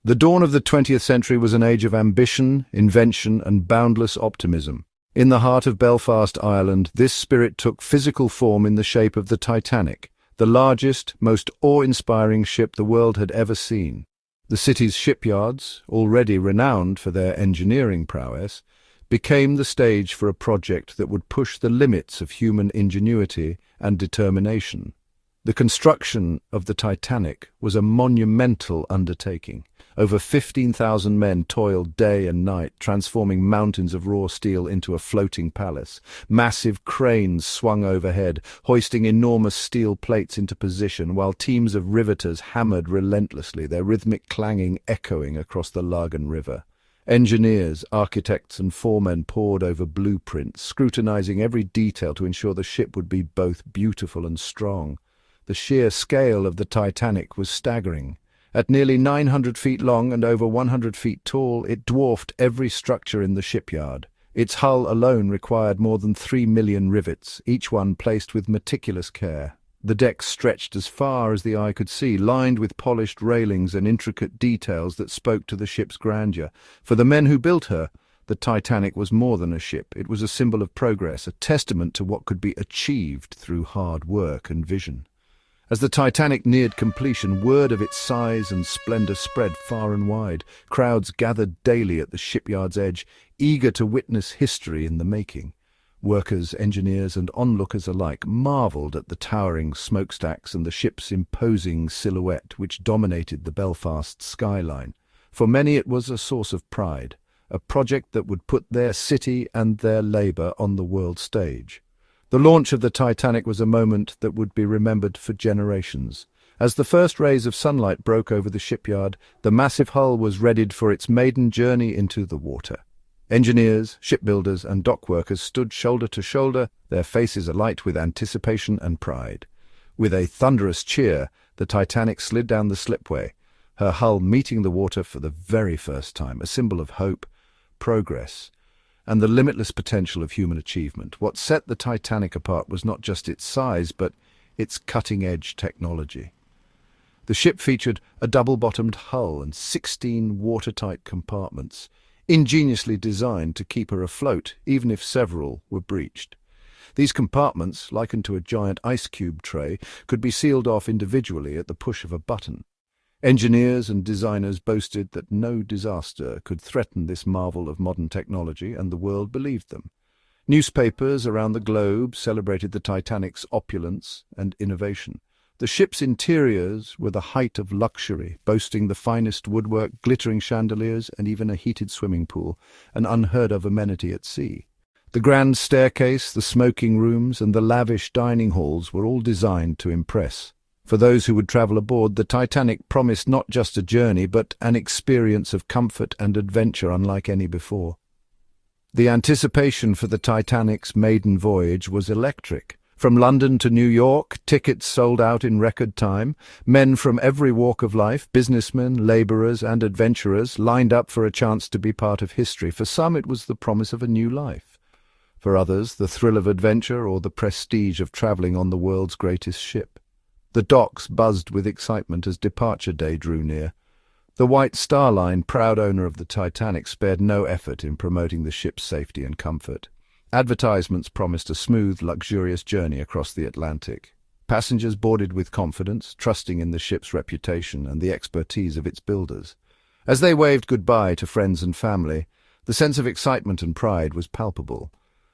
The dawn of the 20th century was an age of ambition, invention, and boundless optimism. In the heart of Belfast, Ireland, this spirit took physical form in the shape of the Titanic, the largest, most awe-inspiring ship the world had ever seen. The city's shipyards, already renowned for their engineering prowess, became the stage for a project that would push the limits of human ingenuity and determination. The construction of the Titanic was a monumental undertaking. Over 15,000 men toiled day and night, transforming mountains of raw steel into a floating palace. Massive cranes swung overhead, hoisting enormous steel plates into position, while teams of riveters hammered relentlessly, their rhythmic clanging echoing across the Lagan River. Engineers, architects, and foremen pored over blueprints, scrutinizing every detail to ensure the ship would be both beautiful and strong. The sheer scale of the Titanic was staggering. At nearly 900 feet long and over 100 feet tall, it dwarfed every structure in the shipyard. Its hull alone required more than 3 million rivets, each one placed with meticulous care. The decks stretched as far as the eye could see, lined with polished railings and intricate details that spoke to the ship's grandeur. For the men who built her, the Titanic was more than a ship. It was a symbol of progress, a testament to what could be achieved through hard work and vision. As the Titanic neared completion, word of its size and splendor spread far and wide. Crowds gathered daily at the shipyard's edge, eager to witness history in the making. Workers, engineers, and onlookers alike marveled at the towering smokestacks and the ship's imposing silhouette which dominated the Belfast skyline. For many it was a source of pride, a project that would put their city and their labor on the world stage. The launch of the Titanic was a moment that would be remembered for generations. As the first rays of sunlight broke over the shipyard, the massive hull was readied for its maiden journey into the water. Engineers, shipbuilders, and dockworkers stood shoulder to shoulder, their faces alight with anticipation and pride. With a thunderous cheer, the Titanic slid down the slipway, her hull meeting the water for the very first time, a symbol of hope, progress, and the limitless potential of human achievement. What set the Titanic apart was not just its size, but its cutting-edge technology. The ship featured a double-bottomed hull and 16 watertight compartments, ingeniously designed to keep her afloat, even if several were breached. These compartments, likened to a giant ice cube tray, could be sealed off individually at the push of a button. Engineers and designers boasted that no disaster could threaten this marvel of modern technology, and the world believed them. Newspapers around the globe celebrated the Titanic's opulence and innovation. The ship's interiors were the height of luxury, boasting the finest woodwork, glittering chandeliers, and even a heated swimming pool, an unheard-of amenity at sea. The grand staircase, the smoking rooms, and the lavish dining halls were all designed to impress. For those who would travel aboard, the Titanic promised not just a journey, but an experience of comfort and adventure unlike any before. The anticipation for the Titanic's maiden voyage was electric. From London to New York, tickets sold out in record time. Men from every walk of life, businessmen, labourers, and adventurers, lined up for a chance to be part of history. For some, it was the promise of a new life. For others, the thrill of adventure or the prestige of travelling on the world's greatest ship. The docks buzzed with excitement as departure day drew near. The White Star Line, proud owner of the Titanic, spared no effort in promoting the ship's safety and comfort. Advertisements promised a smooth, luxurious journey across the Atlantic. Passengers boarded with confidence, trusting in the ship's reputation and the expertise of its builders. As they waved goodbye to friends and family, the sense of excitement and pride was palpable.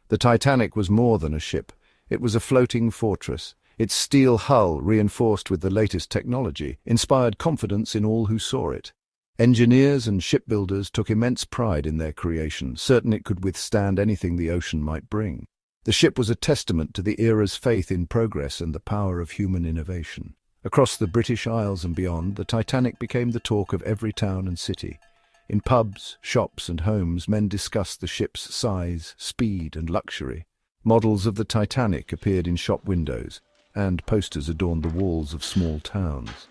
The Titanic was more than a ship. It was a floating fortress. Its steel hull, reinforced with the latest technology, inspired confidence in all who saw it. Engineers and shipbuilders took immense pride in their creation, certain it could withstand anything the ocean might bring. The ship was a testament to the era's faith in progress and the power of human innovation. Across the British Isles and beyond, the Titanic became the talk of every town and city. In pubs, shops, and homes, men discussed the ship's size, speed, and luxury. Models of the Titanic appeared in shop windows, and posters adorned the walls of small towns.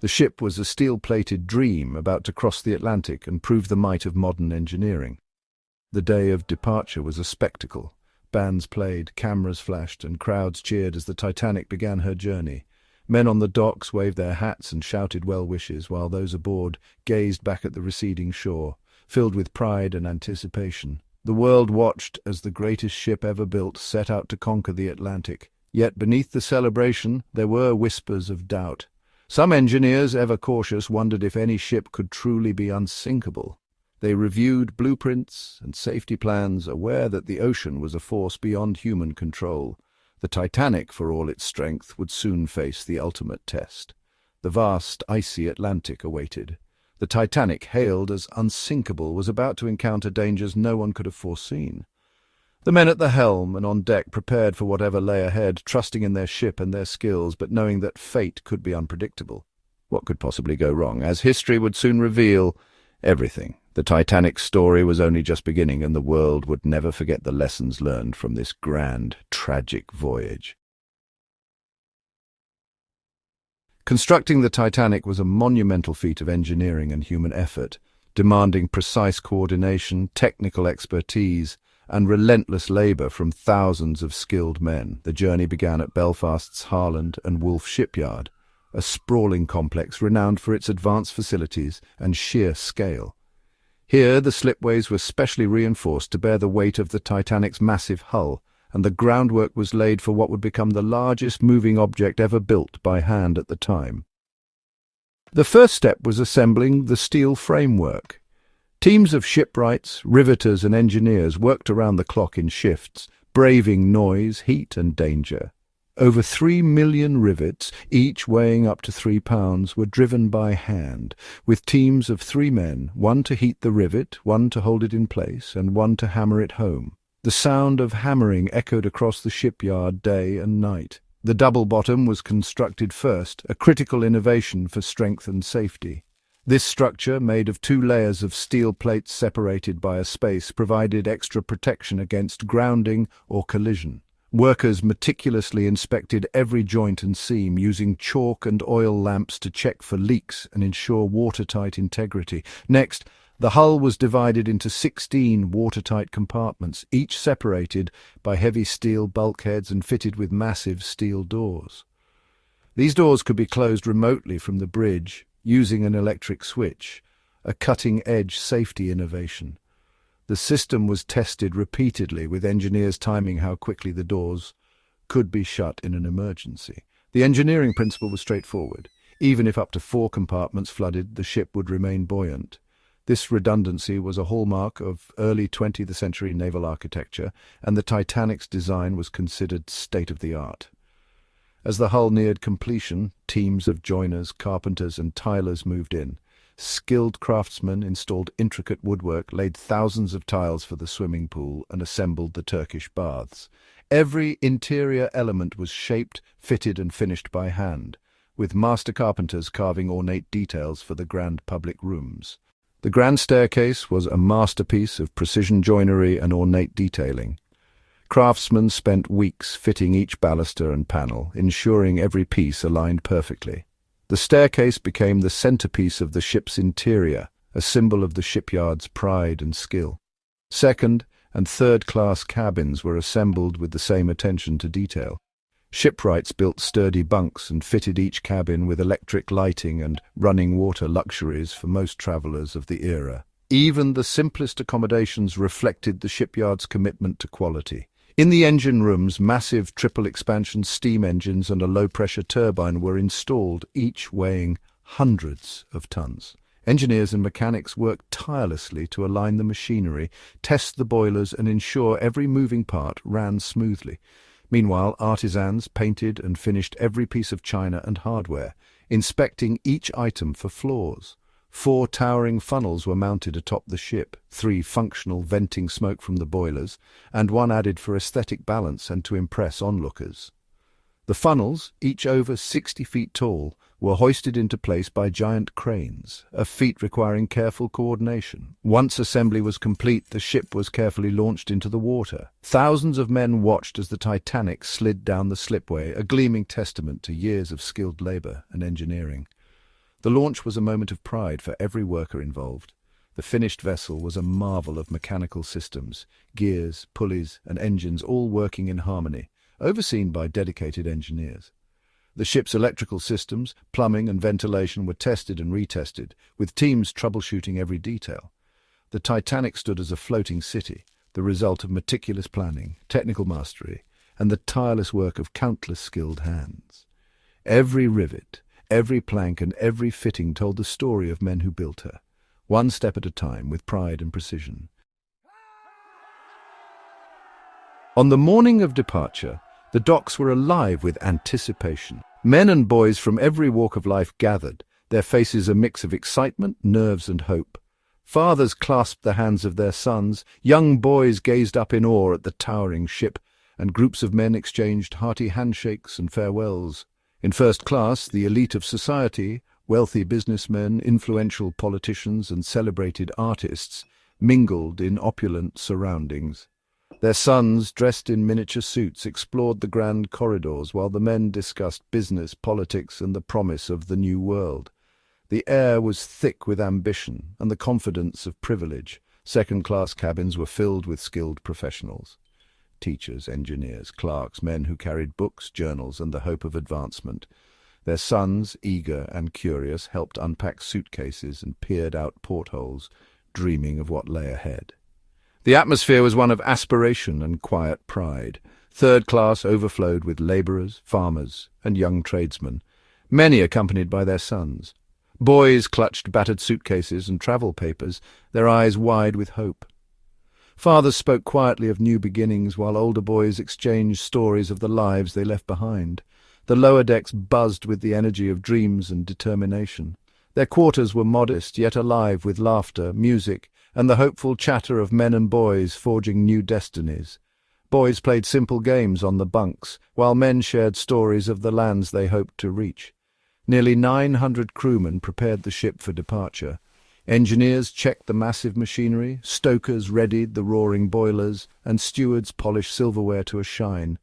The ship was a steel-plated dream about to cross the Atlantic and prove the might of modern engineering. The day of departure was a spectacle. Bands played, cameras flashed, and crowds cheered as the Titanic began her journey. Men on the docks waved their hats and shouted well wishes, while those aboard gazed back at the receding shore, filled with pride and anticipation. The world watched as the greatest ship ever built set out to conquer the Atlantic. Yet beneath the celebration there were whispers of doubt. Some engineers, ever cautious, wondered if any ship could truly be unsinkable. They reviewed blueprints and safety plans, aware that the ocean was a force beyond human control. The Titanic, for all its strength, would soon face the ultimate test. The vast, icy Atlantic awaited. The Titanic, hailed as unsinkable, was about to encounter dangers no one could have foreseen. The men at the helm and on deck prepared for whatever lay ahead, trusting in their ship and their skills, but knowing that fate could be unpredictable. What could possibly go wrong? As history would soon reveal, everything. The Titanic's story was only just beginning, and the world would never forget the lessons learned from this grand, tragic voyage. Constructing the Titanic was a monumental feat of engineering and human effort, demanding precise coordination, technical expertise, and relentless labor from thousands of skilled men. The journey began at Belfast's Harland and Wolff shipyard, a sprawling complex renowned for its advanced facilities and sheer scale. Here, the slipways were specially reinforced to bear the weight of the Titanic's massive hull, and the groundwork was laid for what would become the largest moving object ever built by hand at the time. The first step was assembling the steel framework. Teams of shipwrights, riveters and engineers worked around the clock in shifts, braving noise, heat and danger. Over 3 million rivets, each weighing up to 3 pounds, were driven by hand, with teams of 3 men, one to heat the rivet, one to hold it in place, and one to hammer it home. The sound of hammering echoed across the shipyard day and night. The double bottom was constructed first, a critical innovation for strength and safety. This structure, made of 2 layers of steel plates separated by a space, provided extra protection against grounding or collision. Workers meticulously inspected every joint and seam, using chalk and oil lamps to check for leaks and ensure watertight integrity. Next, the hull was divided into 16 watertight compartments, each separated by heavy steel bulkheads and fitted with massive steel doors. These doors could be closed remotely from the bridge, using an electric switch, a cutting-edge safety innovation. The system was tested repeatedly, with engineers timing how quickly the doors could be shut in an emergency. The engineering principle was straightforward. Even if up to 4 compartments flooded, the ship would remain buoyant. This redundancy was a hallmark of early 20th century naval architecture, and the Titanic's design was considered state-of-the-art. As the hull neared completion, teams of joiners, carpenters and tilers moved in. Skilled craftsmen installed intricate woodwork, laid thousands of tiles for the swimming pool, and assembled the Turkish baths. Every interior element was shaped, fitted and finished by hand, with master carpenters carving ornate details for the grand public rooms. The grand staircase was a masterpiece of precision joinery and ornate detailing. Craftsmen spent weeks fitting each baluster and panel, ensuring every piece aligned perfectly. The staircase became the centerpiece of the ship's interior, a symbol of the shipyard's pride and skill. Second- and third-class cabins were assembled with the same attention to detail. Shipwrights built sturdy bunks and fitted each cabin with electric lighting and running water luxuries for most travelers of the era. Even the simplest accommodations reflected the shipyard's commitment to quality. In the engine rooms, massive triple-expansion steam engines and a low-pressure turbine were installed, each weighing hundreds of tons. Engineers and mechanics worked tirelessly to align the machinery, test the boilers, and ensure every moving part ran smoothly. Meanwhile, artisans painted and finished every piece of china and hardware, inspecting each item for flaws. 4 towering funnels were mounted atop the ship, 3 functional venting smoke from the boilers, and 1 added for aesthetic balance and to impress onlookers. The funnels, each over 60 feet tall, were hoisted into place by giant cranes, a feat requiring careful coordination. Once assembly was complete, the ship was carefully launched into the water. Thousands of men watched as the Titanic slid down the slipway, a gleaming testament to years of skilled labor and engineering. The launch was a moment of pride for every worker involved. The finished vessel was a marvel of mechanical systems, gears, pulleys, and engines all working in harmony, overseen by dedicated engineers. The ship's electrical systems, plumbing and ventilation were tested and retested, with teams troubleshooting every detail. The Titanic stood as a floating city, the result of meticulous planning, technical mastery, and the tireless work of countless skilled hands. Every rivet, every plank and every fitting told the story of men who built her, one step at a time with pride and precision. On the morning of departure, the docks were alive with anticipation. Men and boys from every walk of life gathered, their faces a mix of excitement, nerves and hope. Fathers clasped the hands of their sons, young boys gazed up in awe at the towering ship, and groups of men exchanged hearty handshakes and farewells. In first class, the elite of society, wealthy businessmen, influential politicians and celebrated artists, mingled in opulent surroundings. Their sons, dressed in miniature suits, explored the grand corridors while the men discussed business, politics and the promise of the new world. The air was thick with ambition and the confidence of privilege. Second-class cabins were filled with skilled professionals. Teachers, engineers, clerks, men who carried books, journals and the hope of advancement. Their sons, eager and curious, helped unpack suitcases and peered out portholes, dreaming of what lay ahead. The atmosphere was one of aspiration and quiet pride. Third class overflowed with labourers, farmers and young tradesmen, many accompanied by their sons. Boys clutched battered suitcases and travel papers, their eyes wide with hope. Fathers spoke quietly of new beginnings, while older boys exchanged stories of the lives they left behind. The lower decks buzzed with the energy of dreams and determination. Their quarters were modest, yet alive with laughter, music, and the hopeful chatter of men and boys forging new destinies. Boys played simple games on the bunks, while men shared stories of the lands they hoped to reach. Nearly 900 crewmen prepared the ship for departure. Engineers checked the massive machinery, stokers readied the roaring boilers, and stewards polished silverware to a shine.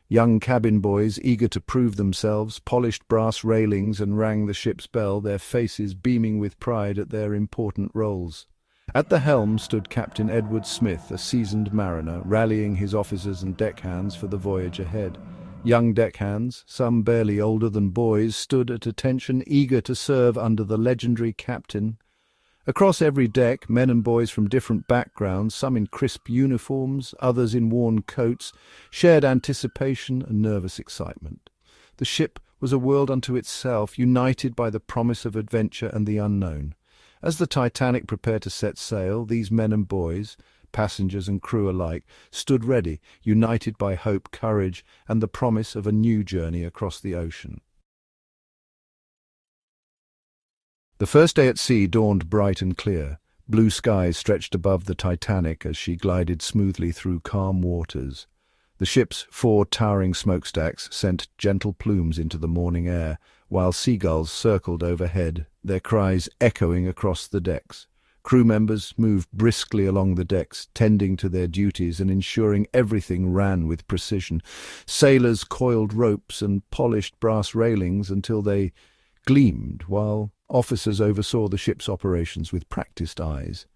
Young cabin boys, eager to prove themselves, polished brass railings and rang the ship's bell, their faces beaming with pride at their important roles. At the helm stood Captain Edward Smith, a seasoned mariner, rallying his officers and deckhands for the voyage ahead. Young deckhands, some barely older than boys, stood at attention, eager to serve under the legendary captain. Across every deck, men and boys from different backgrounds, some in crisp uniforms, others in worn coats, shared anticipation and nervous excitement. The ship was a world unto itself, united by the promise of adventure and the unknown. As the Titanic prepared to set sail, these men and boys, passengers and crew alike, stood ready, united by hope, courage, and the promise of a new journey across the ocean. The first day at sea dawned bright and clear. Blue skies stretched above the Titanic as she glided smoothly through calm waters. The ship's 4 towering smokestacks sent gentle plumes into the morning air, while seagulls circled overhead, their cries echoing across the decks. Crew members moved briskly along the decks, tending to their duties and ensuring everything ran with precision. Sailors coiled ropes and polished brass railings until they gleamed, while officers oversaw the ship's operations with practiced eyes.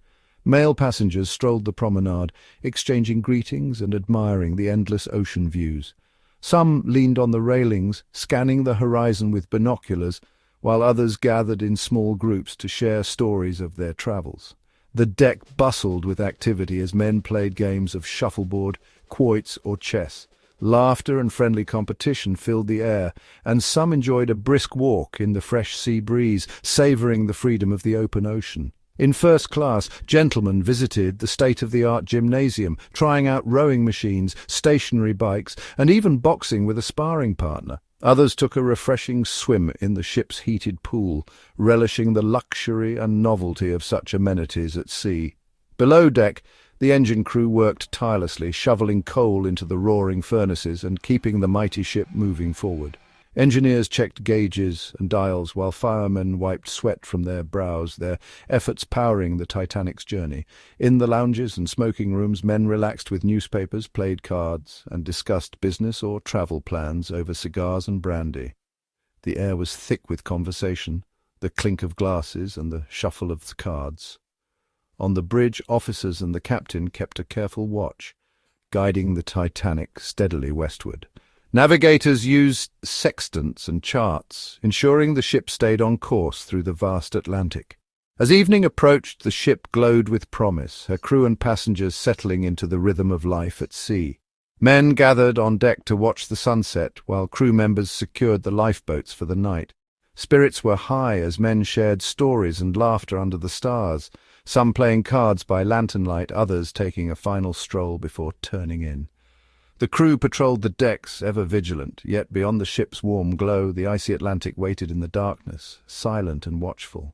Male passengers strolled the promenade, exchanging greetings and admiring the endless ocean views. Some leaned on the railings, scanning the horizon with binoculars, while others gathered in small groups to share stories of their travels. The deck bustled with activity as men played games of shuffleboard, quoits or chess. Laughter and friendly competition filled the air, and some enjoyed a brisk walk in the fresh sea breeze, savouring the freedom of the open ocean. In first class, gentlemen visited the state-of-the-art gymnasium, trying out rowing machines, stationary bikes, and even boxing with a sparring partner. Others took a refreshing swim in the ship's heated pool, relishing the luxury and novelty of such amenities at sea. Below deck, the engine crew worked tirelessly, shoveling coal into the roaring furnaces and keeping the mighty ship moving forward. Engineers checked gauges and dials while firemen wiped sweat from their brows, their efforts powering the Titanic's journey. In the lounges and smoking rooms, men relaxed with newspapers, played cards, and discussed business or travel plans over cigars and brandy. The air was thick with conversation, the clink of glasses and the shuffle of the cards. On the bridge, officers and the captain kept a careful watch, guiding the Titanic steadily westward. Navigators used sextants and charts, ensuring the ship stayed on course through the vast Atlantic. As evening approached, the ship glowed with promise, her crew and passengers settling into the rhythm of life at sea. Men gathered on deck to watch the sunset, while crew members secured the lifeboats for the night. Spirits were high as men shared stories and laughter under the stars, some playing cards by lantern light, others taking a final stroll before turning in. The crew patrolled the decks, ever vigilant, yet beyond the ship's warm glow, the icy Atlantic waited in the darkness, silent and watchful.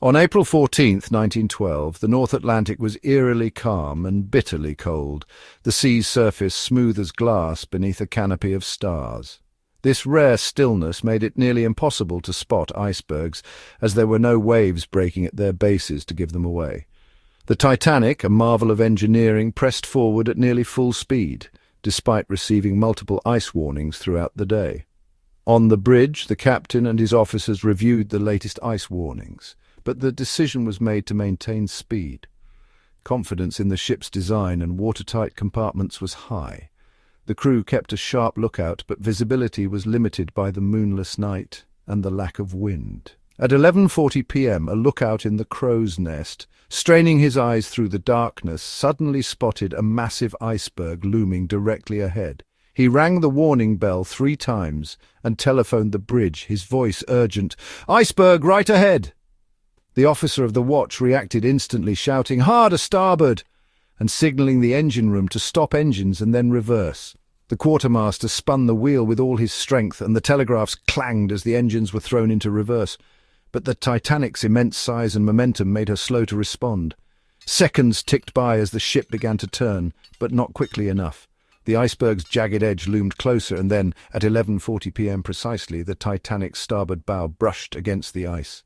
On April 14, 1912, the North Atlantic was eerily calm and bitterly cold, the sea's surface smooth as glass beneath a canopy of stars. This rare stillness made it nearly impossible to spot icebergs, as there were no waves breaking at their bases to give them away. The Titanic, a marvel of engineering, pressed forward at nearly full speed, despite receiving multiple ice warnings throughout the day. On the bridge, the captain and his officers reviewed the latest ice warnings, but the decision was made to maintain speed. Confidence in the ship's design and watertight compartments was high. The crew kept a sharp lookout, but visibility was limited by the moonless night and the lack of wind. At 11:40 p.m., a lookout in the crow's nest, straining his eyes through the darkness, suddenly spotted a massive iceberg looming directly ahead. He rang the warning bell 3 times and telephoned the bridge, his voice urgent, "Iceberg right ahead!" The officer of the watch reacted instantly, shouting, "Hard a starboard!" and signalling the engine room to stop engines and then reverse. The quartermaster spun the wheel with all his strength, and the telegraphs clanged as the engines were thrown into reverse. But the Titanic's immense size and momentum made her slow to respond. Seconds ticked by as the ship began to turn, but not quickly enough. The iceberg's jagged edge loomed closer, and then, at 11:40 p.m. precisely, the Titanic's starboard bow brushed against the ice.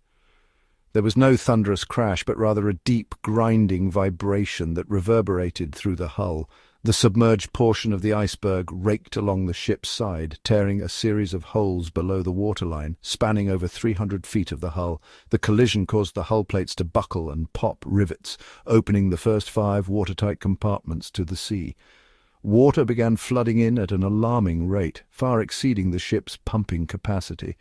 There was no thunderous crash, but rather a deep, grinding vibration that reverberated through the hull. The submerged portion of the iceberg raked along the ship's side, tearing a series of holes below the waterline, spanning over 300 feet of the hull. The collision caused the hull plates to buckle and pop rivets, opening the first 5 watertight compartments to the sea. Water began flooding in at an alarming rate, far exceeding the ship's pumping capacity.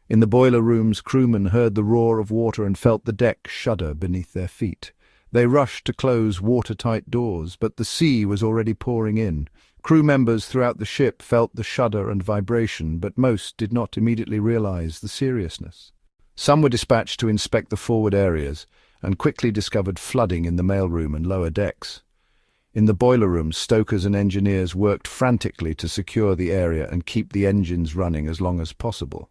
In the boiler rooms, crewmen heard the roar of water and felt the deck shudder beneath their feet. They rushed to close watertight doors, but the sea was already pouring in. Crew members throughout the ship felt the shudder and vibration, but most did not immediately realize the seriousness. Some were dispatched to inspect the forward areas, and quickly discovered flooding in the mailroom and lower decks. In the boiler rooms, stokers and engineers worked frantically to secure the area and keep the engines running as long as possible.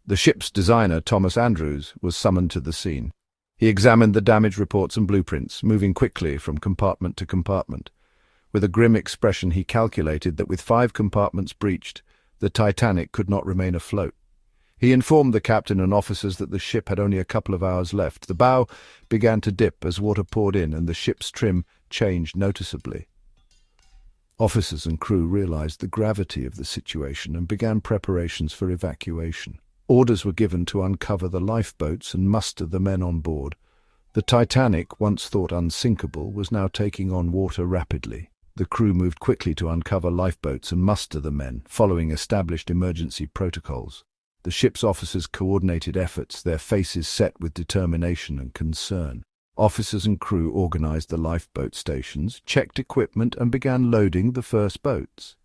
The ship's designer, Thomas Andrews, was summoned to the scene. He examined the damage reports and blueprints, moving quickly from compartment to compartment. With a grim expression, he calculated that with 5 compartments breached, the Titanic could not remain afloat. He informed the captain and officers that the ship had only a couple of hours left. The bow began to dip as water poured in, and the ship's trim changed noticeably. Officers and crew realized the gravity of the situation and began preparations for evacuation. Orders were given to uncover the lifeboats and muster the men on board. The Titanic, once thought unsinkable, was now taking on water rapidly. The crew moved quickly to uncover lifeboats and muster the men, following established emergency protocols. The ship's officers coordinated efforts, their faces set with determination and concern. Officers and crew organized the lifeboat stations, checked equipment, and began loading the first boats.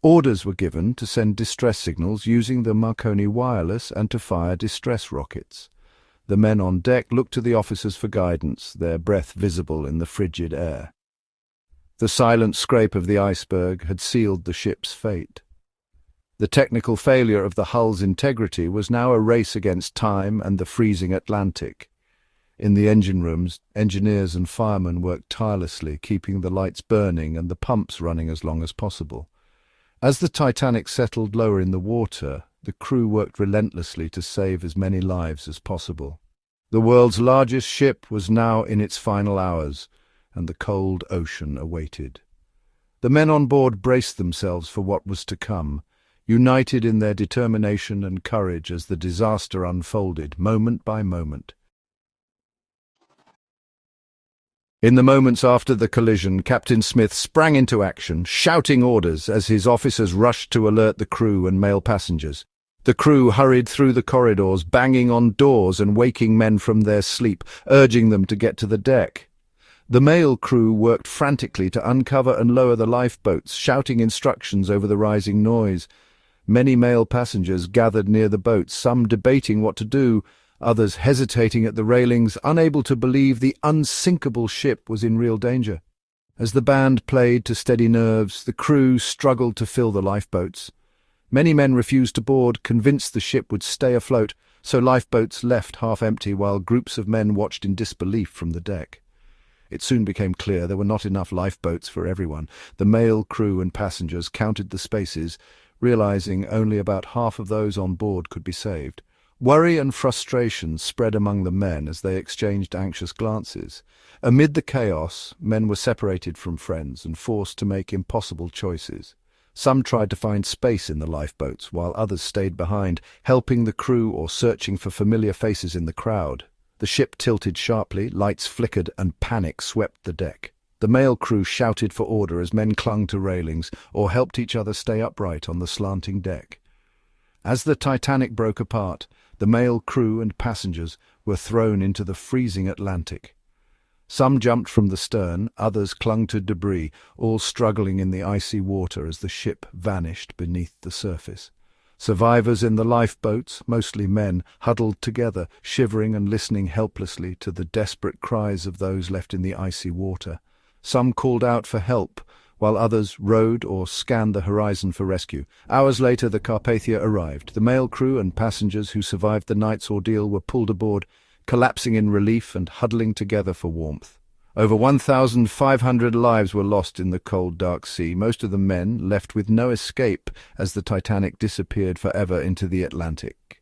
Orders were given to send distress signals using the Marconi wireless and to fire distress rockets. The men on deck looked to the officers for guidance, their breath visible in the frigid air. The silent scrape of the iceberg had sealed the ship's fate. The technical failure of the hull's integrity was now a race against time and the freezing Atlantic. In the engine rooms, engineers and firemen worked tirelessly, keeping the lights burning and the pumps running as long as possible. As the Titanic settled lower in the water, the crew worked relentlessly to save as many lives as possible. The world's largest ship was now in its final hours, and the cold ocean awaited. The men on board braced themselves for what was to come, united in their determination and courage as the disaster unfolded, moment by moment. In the moments after the collision, Captain Smith sprang into action, shouting orders as his officers rushed to alert the crew and male passengers. The crew hurried through the corridors, banging on doors and waking men from their sleep, urging them to get to the deck. The male crew worked frantically to uncover and lower the lifeboats, shouting instructions over the rising noise. Many male passengers gathered near the boats, some debating what to do, others hesitating at the railings, unable to believe the unsinkable ship was in real danger. As the band played to steady nerves, the crew struggled to fill the lifeboats. Many men refused to board, convinced the ship would stay afloat, so lifeboats left half-empty while groups of men watched in disbelief from the deck. It soon became clear there were not enough lifeboats for everyone. The male crew and passengers counted the spaces, realizing only about half of those on board could be saved. Worry and frustration spread among the men as they exchanged anxious glances. Amid the chaos, men were separated from friends and forced to make impossible choices. Some tried to find space in the lifeboats, while others stayed behind, helping the crew or searching for familiar faces in the crowd. The ship tilted sharply, lights flickered, and panic swept the deck. The male crew shouted for order as men clung to railings or helped each other stay upright on the slanting deck. As the Titanic broke apart, the male crew and passengers were thrown into the freezing Atlantic. Some jumped from the stern, others clung to debris, all struggling in the icy water as the ship vanished beneath the surface. Survivors in the lifeboats, mostly men, huddled together, shivering and listening helplessly to the desperate cries of those left in the icy water. Some called out for help, while others rowed or scanned the horizon for rescue. Hours later, the Carpathia arrived. The male crew and passengers who survived the night's ordeal were pulled aboard, collapsing in relief and huddling together for warmth. Over 1,500 lives were lost in the cold, dark sea, most of them men, left with no escape as the Titanic disappeared forever into the Atlantic.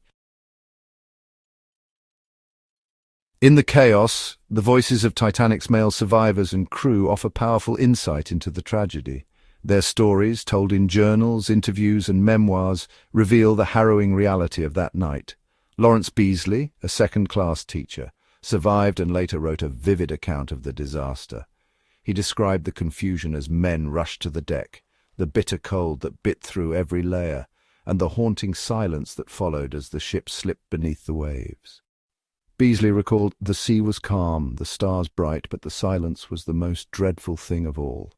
In the chaos, the voices of Titanic's male survivors and crew offer powerful insight into the tragedy. Their stories, told in journals, interviews, and memoirs, reveal the harrowing reality of that night. Lawrence Beasley, a second-class teacher, survived and later wrote a vivid account of the disaster. He described the confusion as men rushed to the deck, the bitter cold that bit through every layer, and the haunting silence that followed as the ship slipped beneath the waves. Beasley recalled, "The sea was calm, the stars bright, but the silence was the most dreadful thing of all."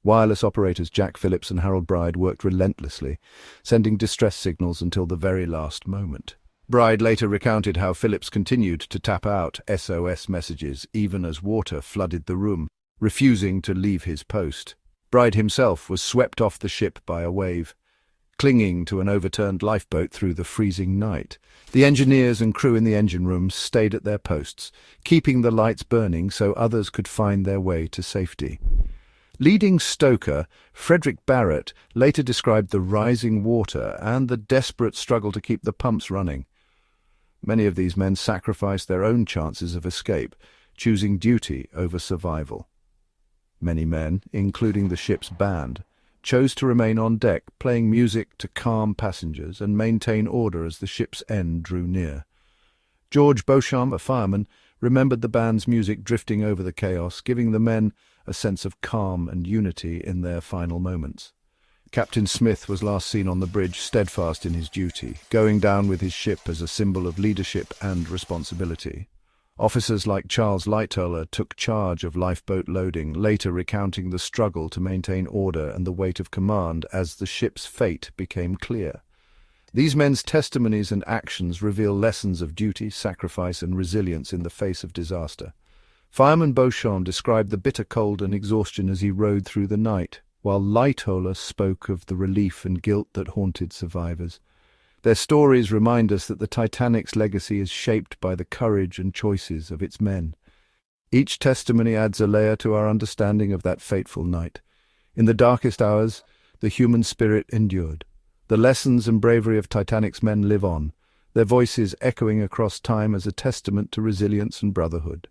Wireless operators Jack Phillips and Harold Bride worked relentlessly, sending distress signals until the very last moment. Bride later recounted how Phillips continued to tap out SOS messages even as water flooded the room, refusing to leave his post. Bride himself was swept off the ship by a wave, clinging to an overturned lifeboat through the freezing night. The engineers and crew in the engine rooms stayed at their posts, keeping the lights burning so others could find their way to safety. Leading stoker, Frederick Barrett, later described the rising water and the desperate struggle to keep the pumps running. Many of these men sacrificed their own chances of escape, choosing duty over survival. Many men, including the ship's band, chose to remain on deck, playing music to calm passengers and maintain order as the ship's end drew near. George Beauchamp, a fireman, remembered the band's music drifting over the chaos, giving the men a sense of calm and unity in their final moments. Captain Smith was last seen on the bridge, steadfast in his duty, going down with his ship as a symbol of leadership and responsibility. Officers like Charles Lightoller took charge of lifeboat loading, later recounting the struggle to maintain order and the weight of command as the ship's fate became clear. These men's testimonies and actions reveal lessons of duty, sacrifice, and resilience in the face of disaster. Fireman Beauchamp described the bitter cold and exhaustion as he rowed through the night, while Lightoller spoke of the relief and guilt that haunted survivors. Their stories remind us that the Titanic's legacy is shaped by the courage and choices of its men. Each testimony adds a layer to our understanding of that fateful night. In the darkest hours, the human spirit endured. The lessons and bravery of Titanic's men live on, their voices echoing across time as a testament to resilience and brotherhood.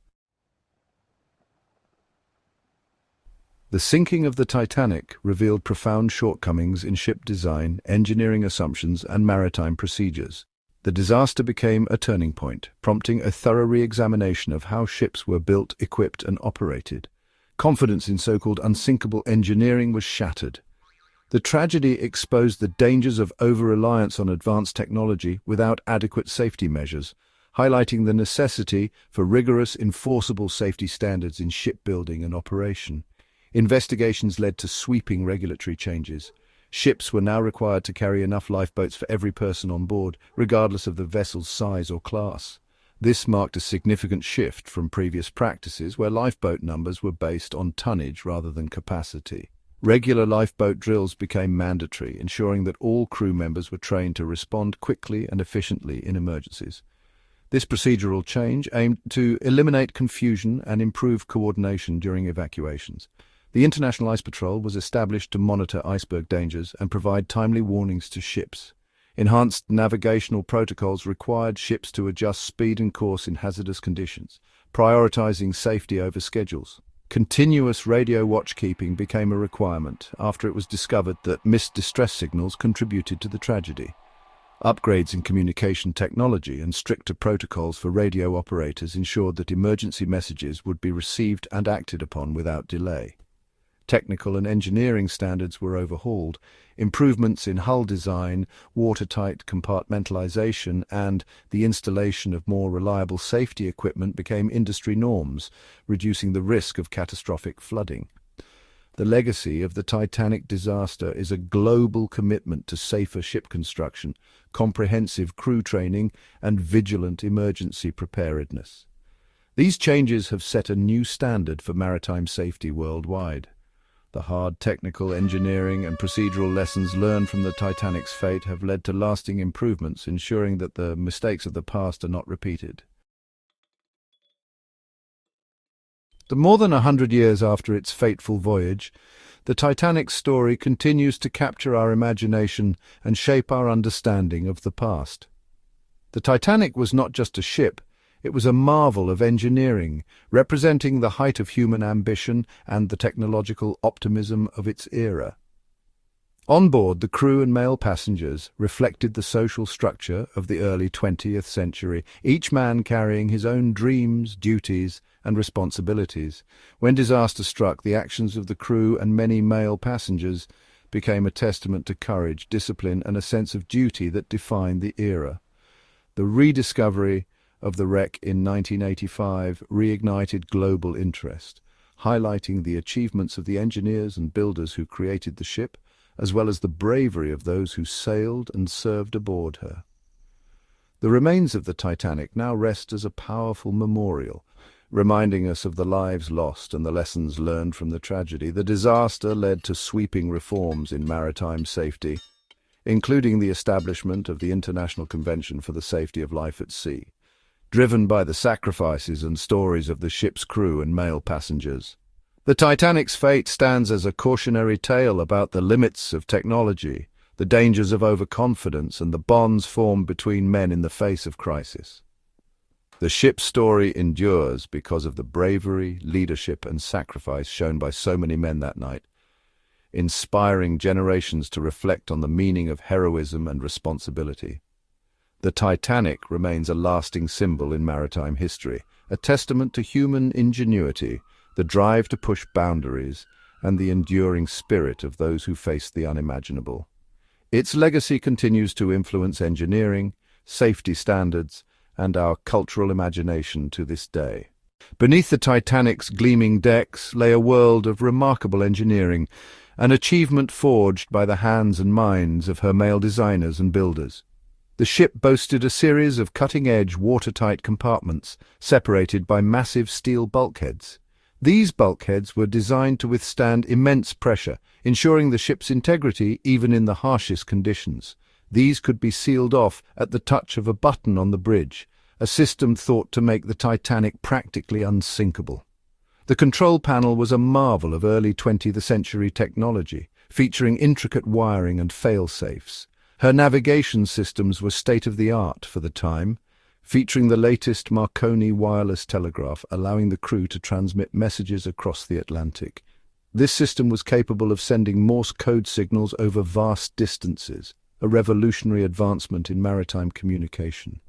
The sinking of the Titanic revealed profound shortcomings in ship design, engineering assumptions, and maritime procedures. The disaster became a turning point, prompting a thorough re-examination of how ships were built, equipped, and operated. Confidence in so-called unsinkable engineering was shattered. The tragedy exposed the dangers of over-reliance on advanced technology without adequate safety measures, highlighting the necessity for rigorous, enforceable safety standards in shipbuilding and operation. Investigations led to sweeping regulatory changes. Ships were now required to carry enough lifeboats for every person on board, regardless of the vessel's size or class. This marked a significant shift from previous practices where lifeboat numbers were based on tonnage rather than capacity. Regular lifeboat drills became mandatory, ensuring that all crew members were trained to respond quickly and efficiently in emergencies. This procedural change aimed to eliminate confusion and improve coordination during evacuations. The International Ice Patrol was established to monitor iceberg dangers and provide timely warnings to ships. Enhanced navigational protocols required ships to adjust speed and course in hazardous conditions, prioritizing safety over schedules. Continuous radio watchkeeping became a requirement after it was discovered that missed distress signals contributed to the tragedy. Upgrades in communication technology and stricter protocols for radio operators ensured that emergency messages would be received and acted upon without delay. Technical and engineering standards were overhauled. Improvements in hull design, watertight compartmentalization, and the installation of more reliable safety equipment became industry norms, reducing the risk of catastrophic flooding. The legacy of the Titanic disaster is a global commitment to safer ship construction, comprehensive crew training, and vigilant emergency preparedness. These changes have set a new standard for maritime safety worldwide. The hard technical, engineering, and procedural lessons learned from the Titanic's fate have led to lasting improvements, ensuring that the mistakes of the past are not repeated. More than 100 years after its fateful voyage, the Titanic's story continues to capture our imagination and shape our understanding of the past. The Titanic was not just a ship, it was a marvel of engineering, representing the height of human ambition and the technological optimism of its era. On board, the crew and male passengers reflected the social structure of the early 20th century, each man carrying his own dreams, duties, and responsibilities. When disaster struck, the actions of the crew and many male passengers became a testament to courage, discipline, and a sense of duty that defined the era. The rediscovery of the wreck in 1985 reignited global interest, highlighting the achievements of the engineers and builders who created the ship, as well as the bravery of those who sailed and served aboard her. The remains of the Titanic now rest as a powerful memorial, reminding us of the lives lost and the lessons learned from the tragedy. The disaster led to sweeping reforms in maritime safety, including the establishment of the International Convention for the Safety of Life at Sea, driven by the sacrifices and stories of the ship's crew and male passengers. The Titanic's fate stands as a cautionary tale about the limits of technology, the dangers of overconfidence, and the bonds formed between men in the face of crisis. The ship's story endures because of the bravery, leadership, and sacrifice shown by so many men that night, inspiring generations to reflect on the meaning of heroism and responsibility. The Titanic remains a lasting symbol in maritime history, a testament to human ingenuity, the drive to push boundaries, and the enduring spirit of those who faced the unimaginable. Its legacy continues to influence engineering, safety standards, and our cultural imagination to this day. Beneath the Titanic's gleaming decks lay a world of remarkable engineering, an achievement forged by the hands and minds of her male designers and builders. The ship boasted a series of cutting-edge watertight compartments, separated by massive steel bulkheads. These bulkheads were designed to withstand immense pressure, ensuring the ship's integrity even in the harshest conditions. These could be sealed off at the touch of a button on the bridge, a system thought to make the Titanic practically unsinkable. The control panel was a marvel of early 20th century technology, featuring intricate wiring and fail-safes. Her navigation systems were state-of-the-art for the time, featuring the latest Marconi wireless telegraph, allowing the crew to transmit messages across the Atlantic. This system was capable of sending Morse code signals over vast distances, a revolutionary advancement in maritime communication.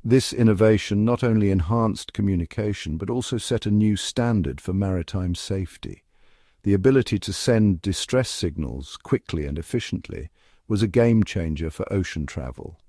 This innovation not only enhanced communication but also set a new standard for maritime safety. The ability to send distress signals quickly and efficiently was a game-changer for ocean travel.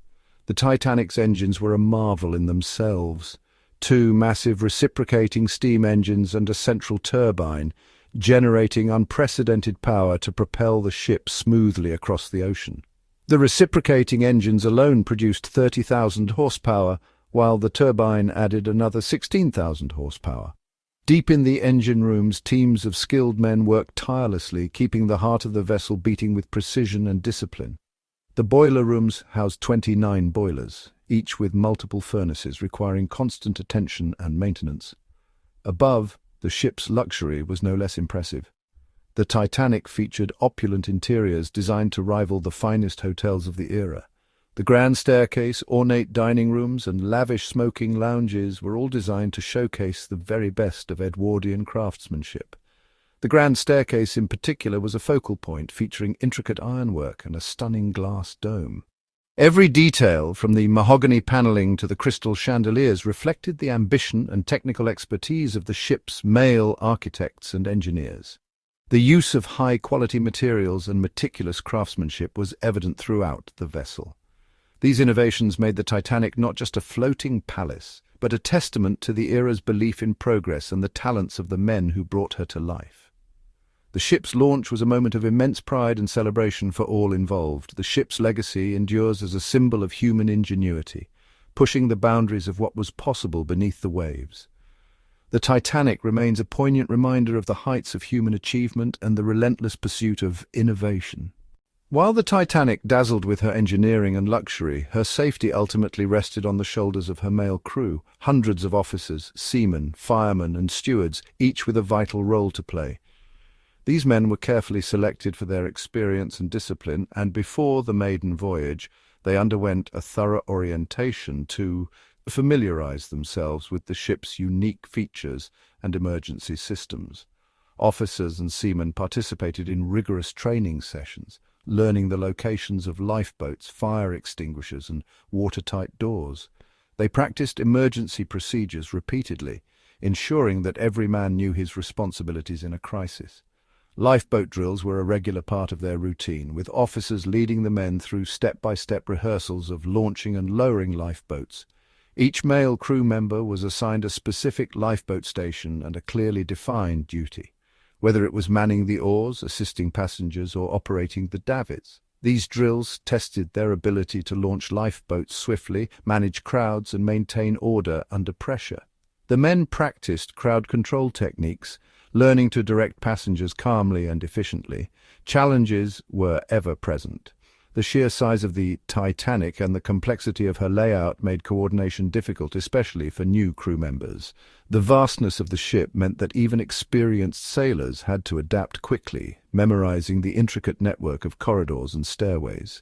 The Titanic's engines were a marvel in themselves. Two massive reciprocating steam engines and a central turbine, generating unprecedented power to propel the ship smoothly across the ocean. The reciprocating engines alone produced 30,000 horsepower, while the turbine added another 16,000 horsepower. Deep in the engine rooms, teams of skilled men worked tirelessly, keeping the heart of the vessel beating with precision and discipline. The boiler rooms housed 29 boilers, each with multiple furnaces requiring constant attention and maintenance. Above, the ship's luxury was no less impressive. The Titanic featured opulent interiors designed to rival the finest hotels of the era. The grand staircase, ornate dining rooms, and lavish smoking lounges were all designed to showcase the very best of Edwardian craftsmanship. The grand staircase in particular was a focal point, featuring intricate ironwork and a stunning glass dome. Every detail, from the mahogany paneling to the crystal chandeliers, reflected the ambition and technical expertise of the ship's male architects and engineers. The use of high-quality materials and meticulous craftsmanship was evident throughout the vessel. These innovations made the Titanic not just a floating palace, but a testament to the era's belief in progress and the talents of the men who brought her to life. The ship's launch was a moment of immense pride and celebration for all involved. The ship's legacy endures as a symbol of human ingenuity, pushing the boundaries of what was possible beneath the waves. The Titanic remains a poignant reminder of the heights of human achievement and the relentless pursuit of innovation. While the Titanic dazzled with her engineering and luxury, her safety ultimately rested on the shoulders of her male crew, hundreds of officers, seamen, firemen, and stewards, each with a vital role to play. These men were carefully selected for their experience and discipline, and before the maiden voyage, they underwent a thorough orientation to familiarize themselves with the ship's unique features and emergency systems. Officers and seamen participated in rigorous training sessions, learning the locations of lifeboats, fire extinguishers, and watertight doors. They practiced emergency procedures repeatedly, ensuring that every man knew his responsibilities in a crisis. Lifeboat drills were a regular part of their routine, with officers leading the men through step-by-step rehearsals of launching and lowering lifeboats. Each male crew member was assigned a specific lifeboat station and a clearly defined duty, whether it was manning the oars, assisting passengers, or operating the davits. These drills tested their ability to launch lifeboats swiftly, manage crowds, and maintain order under pressure. The men practiced crowd control techniques, learning to direct passengers calmly and efficiently. Challenges were ever present. The sheer size of the Titanic and the complexity of her layout made coordination difficult, especially for new crew members. The vastness of the ship meant that even experienced sailors had to adapt quickly, memorizing the intricate network of corridors and stairways.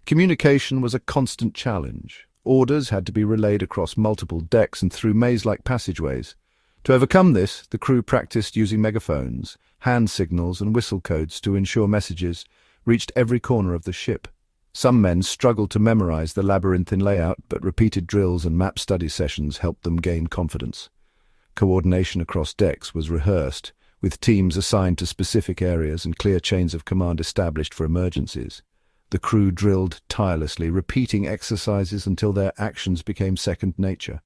Communication was a constant challenge. Orders had to be relayed across multiple decks and through maze-like passageways. To overcome this, the crew practiced using megaphones, hand signals, and whistle codes to ensure messages reached every corner of the ship. Some men struggled to memorize the labyrinthine layout, but repeated drills and map study sessions helped them gain confidence. Coordination across decks was rehearsed, with teams assigned to specific areas and clear chains of command established for emergencies. The crew drilled tirelessly, repeating exercises until their actions became second nature.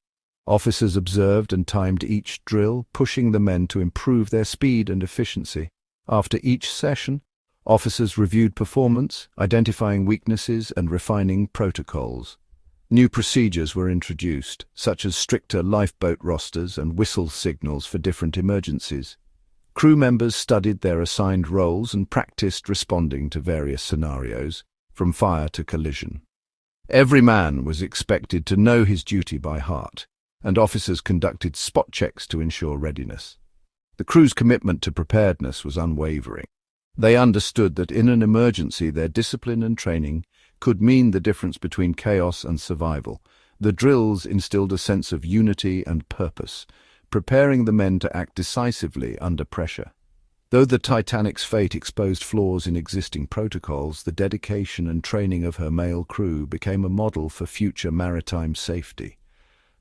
Officers observed and timed each drill, pushing the men to improve their speed and efficiency. After each session, officers reviewed performance, identifying weaknesses and refining protocols. New procedures were introduced, such as stricter lifeboat rosters and whistle signals for different emergencies. Crew members studied their assigned roles and practiced responding to various scenarios, from fire to collision. Every man was expected to know his duty by heart, and officers conducted spot checks to ensure readiness. The crew's commitment to preparedness was unwavering. They understood that in an emergency, their discipline and training could mean the difference between chaos and survival. The drills instilled a sense of unity and purpose, preparing the men to act decisively under pressure. Though the Titanic's fate exposed flaws in existing protocols, the dedication and training of her male crew became a model for future maritime safety.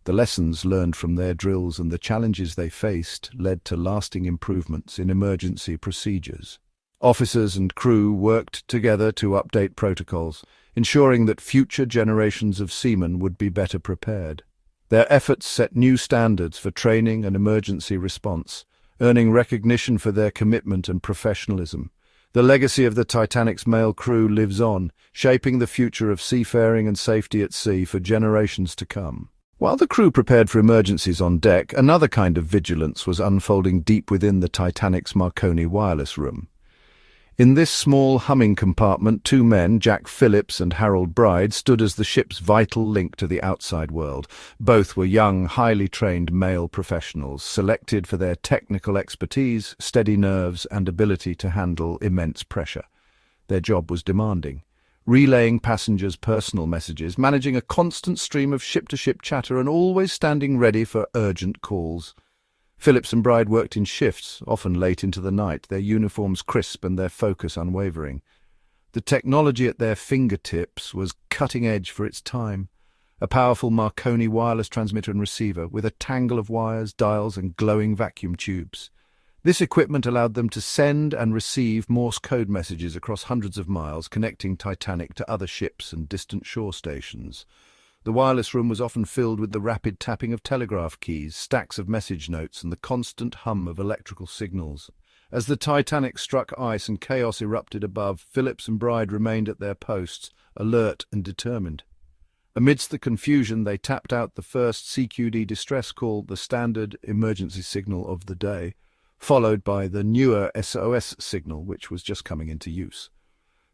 The lessons learned from their drills and the challenges they faced led to lasting improvements in emergency procedures. Officers and crew worked together to update protocols, ensuring that future generations of seamen would be better prepared. Their efforts set new standards for training and emergency response, earning recognition for their commitment and professionalism. The legacy of the Titanic's male crew lives on, shaping the future of seafaring and safety at sea for generations to come. While the crew prepared for emergencies on deck, another kind of vigilance was unfolding deep within the Titanic's Marconi wireless room. In this small humming compartment, two men, Jack Phillips and Harold Bride, stood as the ship's vital link to the outside world. Both were young, highly trained male professionals, selected for their technical expertise, steady nerves, and ability to handle immense pressure. Their job was demanding, relaying passengers' personal messages, managing a constant stream of ship-to-ship chatter, and always standing ready for urgent calls. Phillips and Bride worked in shifts, often late into the night, their uniforms crisp and their focus unwavering. The technology at their fingertips was cutting edge for its time. A powerful Marconi wireless transmitter and receiver, with a tangle of wires, dials, and glowing vacuum tubes. This equipment allowed them to send and receive Morse code messages across hundreds of miles, connecting Titanic to other ships and distant shore stations. The wireless room was often filled with the rapid tapping of telegraph keys, stacks of message notes, and the constant hum of electrical signals. As the Titanic struck ice and chaos erupted above, Phillips and Bride remained at their posts, alert and determined. Amidst the confusion, they tapped out the first CQD distress call, the standard emergency signal of the day, followed by the newer SOS signal, which was just coming into use.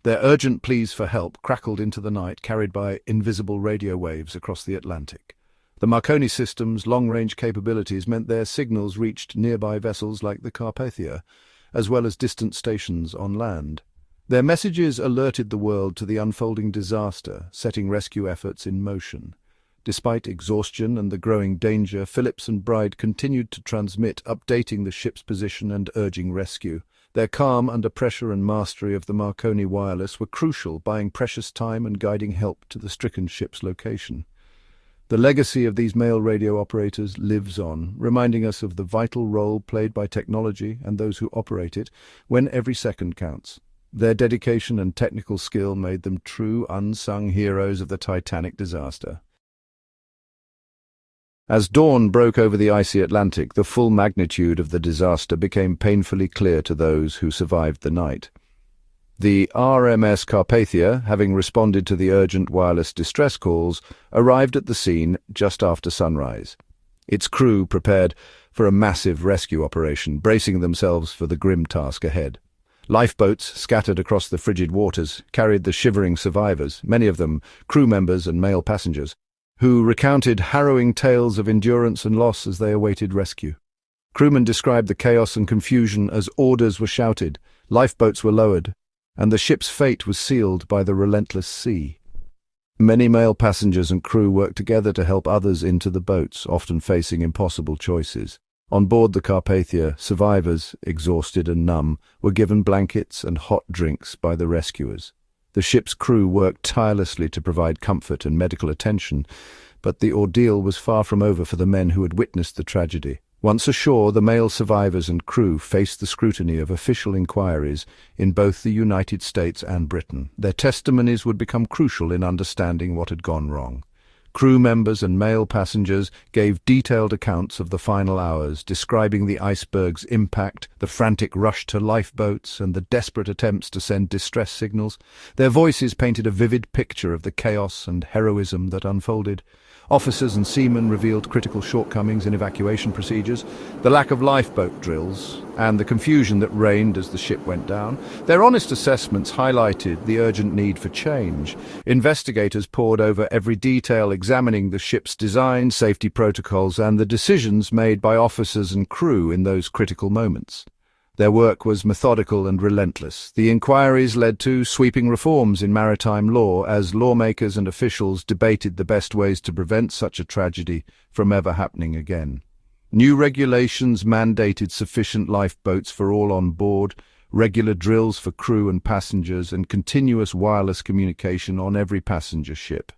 Their urgent pleas for help crackled into the night, carried by invisible radio waves across the Atlantic. The Marconi system's long-range capabilities meant their signals reached nearby vessels like the Carpathia, as well as distant stations on land. Their messages alerted the world to the unfolding disaster, setting rescue efforts in motion. Despite exhaustion and the growing danger, Phillips and Bride continued to transmit, updating the ship's position and urging rescue. Their calm under pressure and mastery of the Marconi wireless were crucial, buying precious time and guiding help to the stricken ship's location. The legacy of these male radio operators lives on, reminding us of the vital role played by technology and those who operate it, when every second counts. Their dedication and technical skill made them true unsung heroes of the Titanic disaster. As dawn broke over the icy Atlantic, the full magnitude of the disaster became painfully clear to those who survived the night. The RMS Carpathia, having responded to the urgent wireless distress calls, arrived at the scene just after sunrise. Its crew prepared for a massive rescue operation, bracing themselves for the grim task ahead. Lifeboats, scattered across the frigid waters, carried the shivering survivors, many of them crew members and male passengers, who recounted harrowing tales of endurance and loss as they awaited rescue. Crewmen described the chaos and confusion as orders were shouted, lifeboats were lowered, and the ship's fate was sealed by the relentless sea. Many male passengers and crew worked together to help others into the boats, often facing impossible choices. On board the Carpathia, survivors, exhausted and numb, were given blankets and hot drinks by the rescuers. The ship's crew worked tirelessly to provide comfort and medical attention, but the ordeal was far from over for the men who had witnessed the tragedy. Once ashore, the male survivors and crew faced the scrutiny of official inquiries in both the United States and Britain. Their testimonies would become crucial in understanding what had gone wrong. Crew members and male passengers gave detailed accounts of the final hours, describing the Iceberg's impact, the frantic rush to lifeboats, and the desperate attempts to send distress signals. Their voices painted a vivid picture of the chaos and heroism that unfolded. Officers and seamen revealed critical shortcomings in evacuation procedures, the lack of lifeboat drills, and the confusion that reigned as the ship went down. Their honest assessments highlighted the urgent need for change. Investigators pored over every detail, examining the ship's design, safety protocols, and the decisions made by officers and crew in those critical moments. Their work was methodical and relentless. The inquiries led to sweeping reforms in maritime law as lawmakers and officials debated the best ways to prevent such a tragedy from ever happening again. New regulations mandated sufficient lifeboats for all on board, regular drills for crew and passengers, and continuous wireless communication on every passenger ship.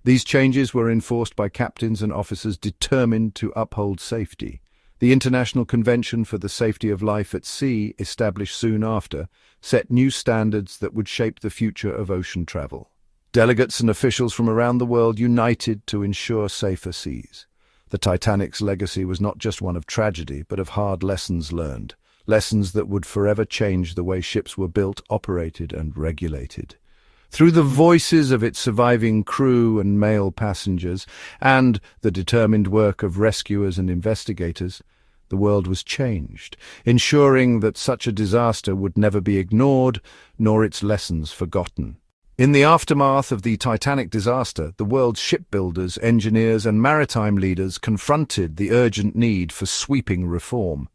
These changes were enforced by captains and officers determined to uphold safety. The International Convention for the Safety of Life at Sea, established soon after, set new standards that would shape the future of ocean travel. Delegates and officials from around the world united to ensure safer seas. The Titanic's legacy was not just one of tragedy, but of hard lessons learned, lessons that would forever change the way ships were built, operated, and regulated. Through the voices of its surviving crew and male passengers, and the determined work of rescuers and investigators, the world was changed, ensuring that such a disaster would never be ignored, nor its lessons forgotten. In the aftermath of the Titanic disaster, the world's shipbuilders, engineers, and maritime leaders confronted the urgent need for sweeping reform.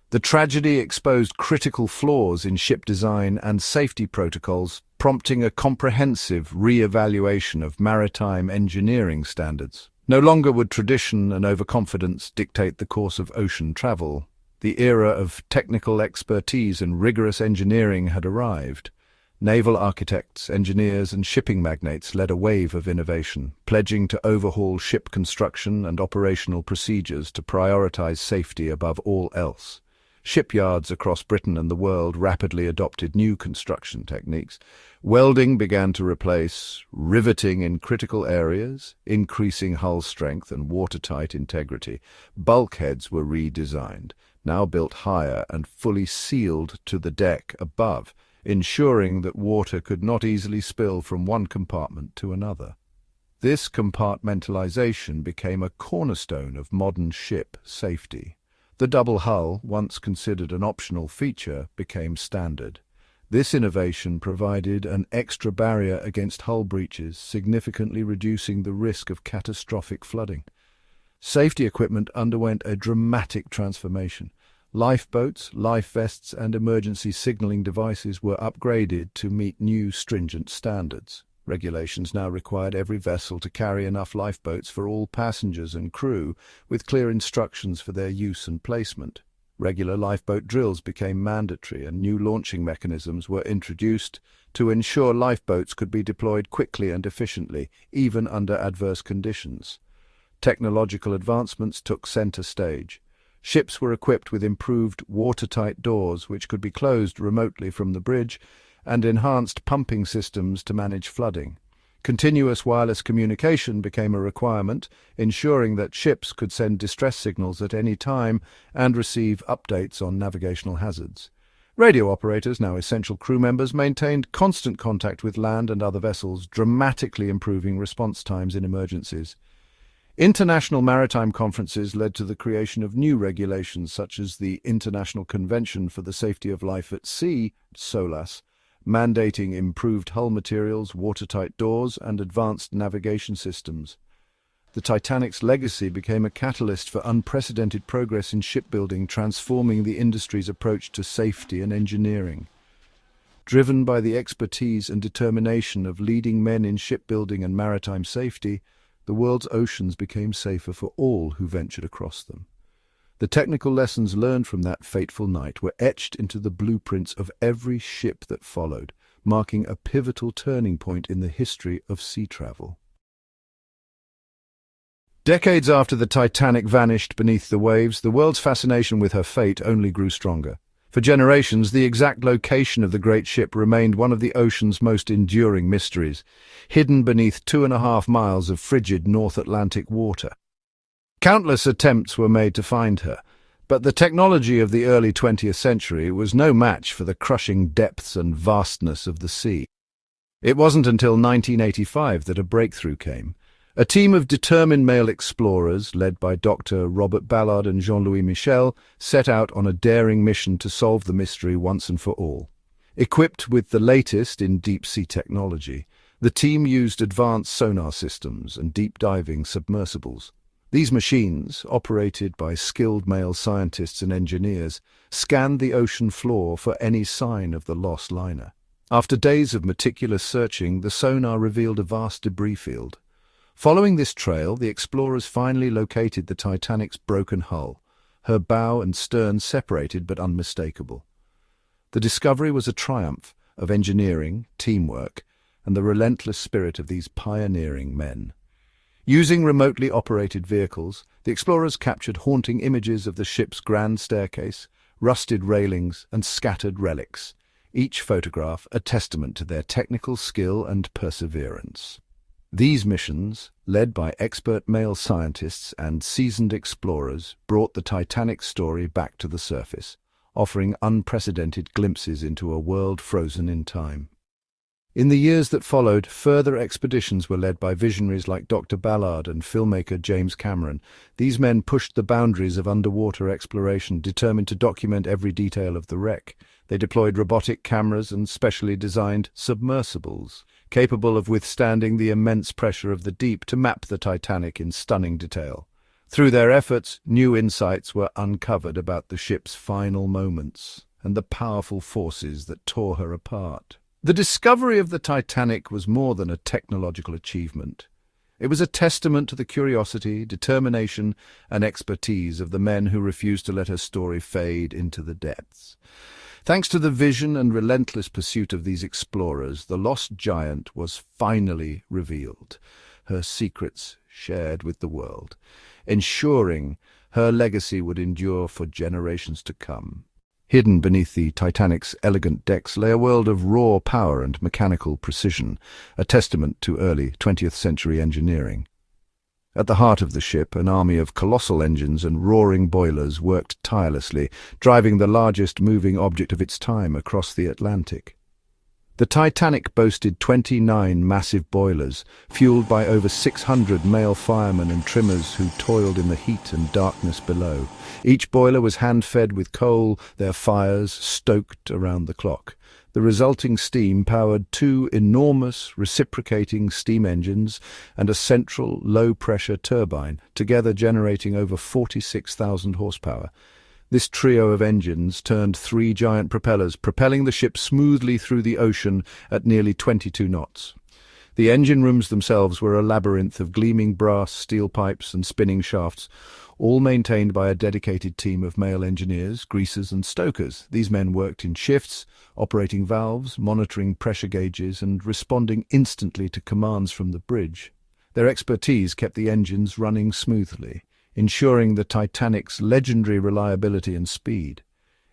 The tragedy exposed critical flaws in ship design and safety protocols, prompting a comprehensive re-evaluation of maritime engineering standards. No longer would tradition and overconfidence dictate the course of ocean travel. The era of technical expertise and rigorous engineering had arrived. Naval architects, engineers, and shipping magnates led a wave of innovation, pledging to overhaul ship construction and operational procedures to prioritize safety above all else. Shipyards across Britain and the world rapidly adopted new construction techniques. Welding began to replace riveting in critical areas, increasing hull strength and watertight integrity. Bulkheads were redesigned, now built higher and fully sealed to the deck above, ensuring that water could not easily spill from one compartment to another. This compartmentalization became a cornerstone of modern ship safety. The double hull, once considered an optional feature, became standard. This innovation provided an extra barrier against hull breaches, significantly reducing the risk of catastrophic flooding. Safety equipment underwent a dramatic transformation. Lifeboats, life vests, and emergency signaling devices were upgraded to meet new stringent standards. Regulations now required every vessel to carry enough lifeboats for all passengers and crew, with clear instructions for their use and placement. Regular lifeboat drills became mandatory, and new launching mechanisms were introduced to ensure lifeboats could be deployed quickly and efficiently, even under adverse conditions. Technological advancements took center stage. Ships were equipped with improved watertight doors which could be closed remotely from the bridge, and enhanced pumping systems to manage flooding. Continuous wireless communication became a requirement, ensuring that ships could send distress signals at any time and receive updates on navigational hazards. Radio operators, now essential crew members, maintained constant contact with land and other vessels, dramatically improving response times in emergencies. International maritime conferences led to the creation of new regulations such as the International Convention for the Safety of Life at Sea, SOLAS, mandating improved hull materials, watertight doors, and advanced navigation systems. The Titanic's legacy became a catalyst for unprecedented progress in shipbuilding, transforming the industry's approach to safety and engineering. Driven by the expertise and determination of leading men in shipbuilding and maritime safety, the world's oceans became safer for all who ventured across them. The technical lessons learned from that fateful night were etched into the blueprints of every ship that followed, marking a pivotal turning point in the history of sea travel. Decades after the Titanic vanished beneath the waves, the world's fascination with her fate only grew stronger. For generations, the exact location of the great ship remained one of the ocean's most enduring mysteries, hidden beneath 2.5 miles of frigid North Atlantic water. Countless attempts were made to find her, but the technology of the early 20th century was no match for the crushing depths and vastness of the sea. It wasn't until 1985 that a breakthrough came. A team of determined male explorers, led by Dr. Robert Ballard and Jean-Louis Michel, set out on a daring mission to solve the mystery once and for all. Equipped with the latest in deep-sea technology, the team used advanced sonar systems and deep-diving submersibles. These machines, operated by skilled male scientists and engineers, scanned the ocean floor for any sign of the lost liner. After days of meticulous searching, the sonar revealed a vast debris field. Following this trail, the explorers finally located the Titanic's broken hull. her bow and stern separated but unmistakable. The discovery was a triumph of engineering, teamwork, and the relentless spirit of these pioneering men. Using remotely operated vehicles, the explorers captured haunting images of the ship's grand staircase, rusted railings, and scattered relics, each photograph a testament to their technical skill and perseverance. These missions, led by expert male scientists and seasoned explorers, brought the Titanic's story back to the surface, offering unprecedented glimpses into a world frozen in time. In the years that followed, further expeditions were led by visionaries like Dr. Ballard and filmmaker James Cameron. These men pushed the boundaries of underwater exploration, determined to document every detail of the wreck. They deployed robotic cameras and specially designed submersibles, capable of withstanding the immense pressure of the deep, to map the Titanic in stunning detail. Through their efforts, new insights were uncovered about the ship's final moments and the powerful forces that tore her apart. The discovery of the Titanic was more than a technological achievement. It was a testament to the curiosity, determination, and expertise of the men who refused to let her story fade into the depths. Thanks to the vision and relentless pursuit of these explorers, the lost giant was finally revealed, her secrets shared with the world, ensuring her legacy would endure for generations to come. Hidden beneath the Titanic's elegant decks lay a world of raw power and mechanical precision, a testament to early 20th century engineering. At the heart of the ship, an army of colossal engines and roaring boilers worked tirelessly, driving the largest moving object of its time across the Atlantic. The Titanic boasted 29 massive boilers, fueled by over 600 male firemen and trimmers who toiled in the heat and darkness below. Each boiler was hand-fed with coal, their fires stoked around the clock. The resulting steam powered two enormous reciprocating steam engines and a central low-pressure turbine, together generating over 46,000 horsepower. This trio of engines turned three giant propellers, propelling the ship smoothly through the ocean at nearly 22 knots. The engine rooms themselves were a labyrinth of gleaming brass, steel pipes, and spinning shafts, all maintained by a dedicated team of male engineers, greasers, and stokers. These men worked in shifts, operating valves, monitoring pressure gauges, and responding instantly to commands from the bridge. Their expertise kept the engines running smoothly, ensuring the Titanic's legendary reliability and speed.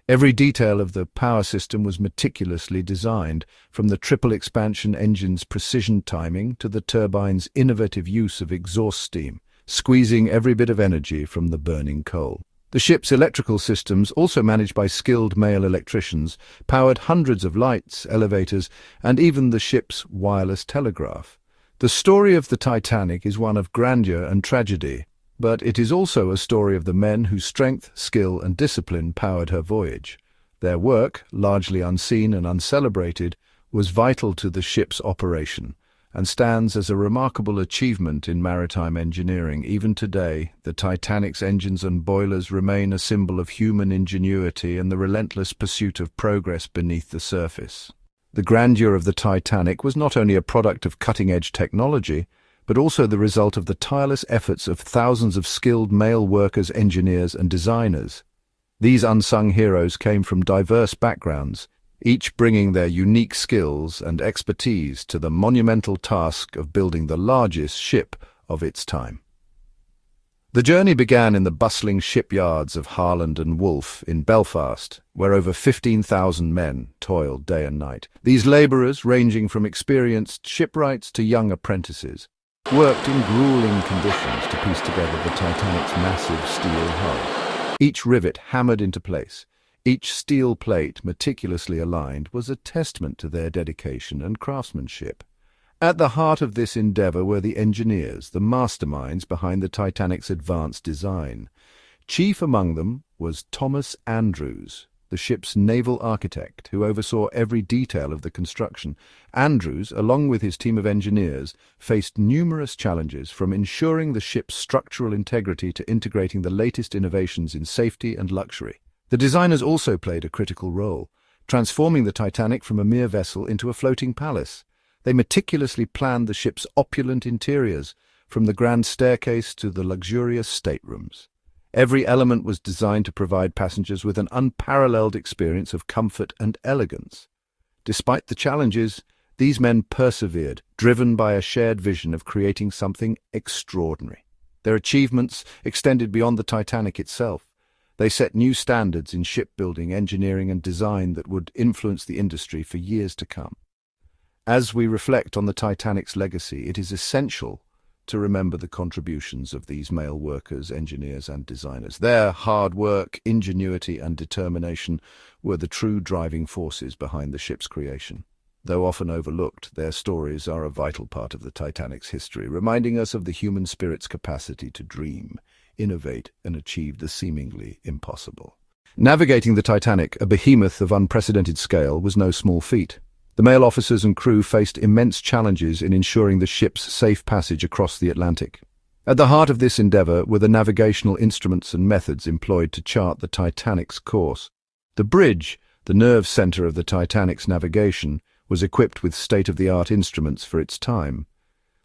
Every detail of the power system was meticulously designed, from the triple expansion engine's precision timing to the turbine's innovative use of exhaust steam, squeezing every bit of energy from the burning coal. The ship's electrical systems, also managed by skilled male electricians, powered hundreds of lights, elevators, and even the ship's wireless telegraph. The story of the Titanic is one of grandeur and tragedy, but it is also a story of the men whose strength, skill, and discipline powered her voyage. Their work, largely unseen and uncelebrated, was vital to the ship's operation, and stands as a remarkable achievement in maritime engineering. Even today, the Titanic's engines and boilers remain a symbol of human ingenuity and the relentless pursuit of progress beneath the surface. The grandeur of the Titanic was not only a product of cutting-edge technology, but also the result of the tireless efforts of thousands of skilled male workers, engineers, and designers. These unsung heroes came from diverse backgrounds, each bringing their unique skills and expertise to the monumental task of building the largest ship of its time. The journey began in the bustling shipyards of Harland and Wolff in Belfast, where over 15,000 men toiled day and night. These labourers, ranging from experienced shipwrights to young apprentices, worked in grueling conditions to piece together the Titanic's massive steel hull. Each rivet hammered into place, each steel plate meticulously aligned, was a testament to their dedication and craftsmanship. At the heart of this endeavour were the engineers, the masterminds behind the Titanic's advanced design. Chief among them was Thomas Andrews, the ship's naval architect, who oversaw every detail of the construction. Andrews, along with his team of engineers, faced numerous challenges, from ensuring the ship's structural integrity to integrating the latest innovations in safety and luxury. The designers also played a critical role, transforming the Titanic from a mere vessel into a floating palace. They meticulously planned the ship's opulent interiors, from the grand staircase to the luxurious staterooms. Every element was designed to provide passengers with an unparalleled experience of comfort and elegance. Despite the challenges, these men persevered, driven by a shared vision of creating something extraordinary. Their achievements extended beyond the Titanic itself. They set new standards in shipbuilding, engineering, and design that would influence the industry for years to come. As we reflect on the Titanic's legacy, it is essential to remember the contributions of these male workers, engineers, and designers. Their hard work, ingenuity, and determination were the true driving forces behind the ship's creation. Though often overlooked, their stories are a vital part of the Titanic's history, reminding us of the human spirit's capacity to dream, innovate, and achieve the seemingly impossible. Navigating the Titanic, a behemoth of unprecedented scale, was no small feat. The male officers and crew faced immense challenges in ensuring the ship's safe passage across the Atlantic. At the heart of this endeavour were the navigational instruments and methods employed to chart the Titanic's course. The bridge, the nerve centre of the Titanic's navigation, was equipped with state-of-the-art instruments for its time.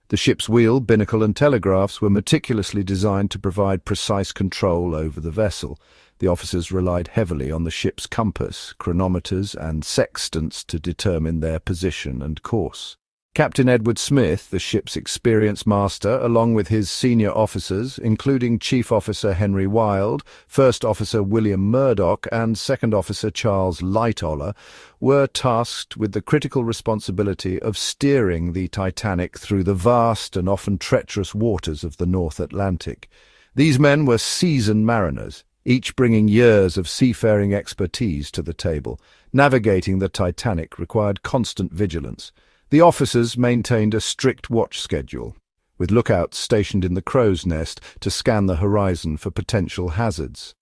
The ship's wheel, binnacle, and telegraphs were meticulously designed to provide precise control over the vessel. The officers relied heavily on the ship's compass, chronometers, and sextants to determine their position and course. Captain Edward Smith, the ship's experienced master, along with his senior officers, including Chief Officer Henry Wilde, First Officer William Murdoch, and Second Officer Charles Lightoller, were tasked with the critical responsibility of steering the Titanic through the vast and often treacherous waters of the North Atlantic. These men were seasoned mariners, each bringing years of seafaring expertise to the table. Navigating the Titanic required constant vigilance. The officers maintained a strict watch schedule, with lookouts stationed in the crow's nest to scan the horizon for potential hazards.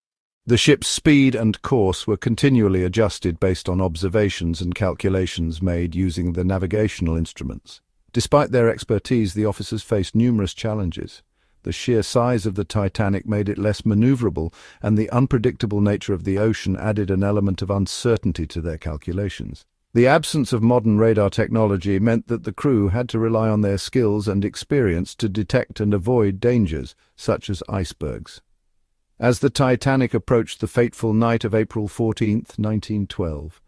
The ship's speed and course were continually adjusted based on observations and calculations made using the navigational instruments. Despite their expertise, the officers faced numerous challenges. The sheer size of the Titanic made it less maneuverable, and the unpredictable nature of the ocean added an element of uncertainty to their calculations. The absence of modern radar technology meant that the crew had to rely on their skills and experience to detect and avoid dangers, such as icebergs. As the Titanic approached the fateful night of April 14, 1912,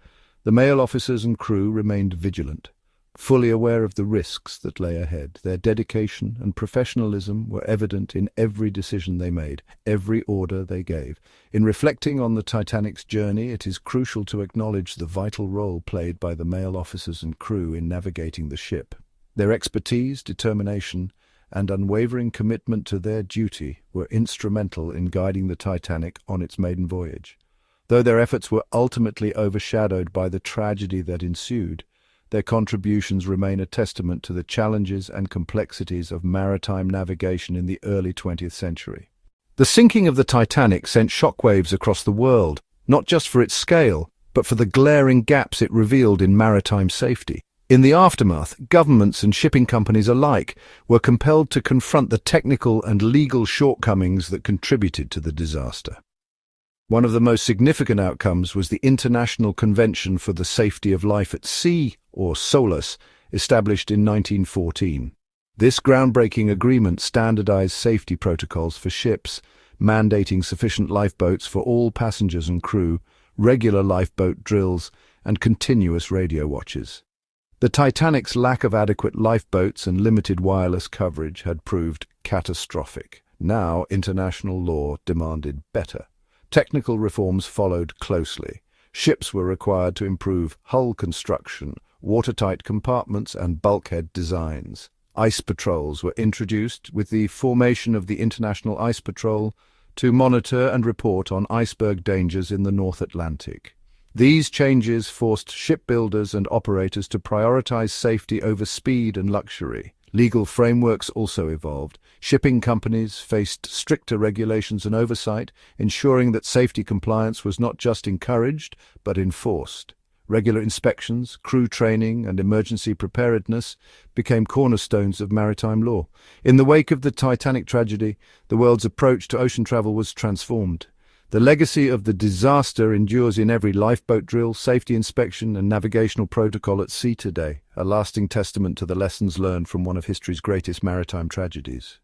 the male officers and crew remained vigilant, fully aware of the risks that lay ahead. Their dedication and professionalism were evident in every decision they made, every order they gave. In reflecting on the Titanic's journey, it is crucial to acknowledge the vital role played by the male officers and crew in navigating the ship. Their expertise, determination, and unwavering commitment to their duty were instrumental in guiding the Titanic on its maiden voyage. Though their efforts were ultimately overshadowed by the tragedy that ensued, their contributions remain a testament to the challenges and complexities of maritime navigation in the early 20th century. The sinking of the Titanic sent shockwaves across the world, not just for its scale, but for the glaring gaps it revealed in maritime safety. In the aftermath, governments and shipping companies alike were compelled to confront the technical and legal shortcomings that contributed to the disaster. One of the most significant outcomes was the International Convention for the Safety of Life at Sea, or SOLAS, established in 1914. This groundbreaking agreement standardized safety protocols for ships, mandating sufficient lifeboats for all passengers and crew, regular lifeboat drills, and continuous radio watches. The Titanic's lack of adequate lifeboats and limited wireless coverage had proved catastrophic. Now, international law demanded better. Technical reforms followed closely. Ships were required to improve hull construction, watertight compartments, and bulkhead designs. Ice patrols were introduced, with the formation of the International Ice Patrol to monitor and report on iceberg dangers in the North Atlantic. These changes forced shipbuilders and operators to prioritize safety over speed and luxury. Legal frameworks also evolved. Shipping companies faced stricter regulations and oversight, ensuring that safety compliance was not just encouraged, but enforced. Regular inspections, crew training, and emergency preparedness became cornerstones of maritime law. In the wake of the Titanic tragedy, the world's approach to ocean travel was transformed. The legacy of the disaster endures in every lifeboat drill, safety inspection, and navigational protocol at sea today, a lasting testament to the lessons learned from one of history's greatest maritime tragedies.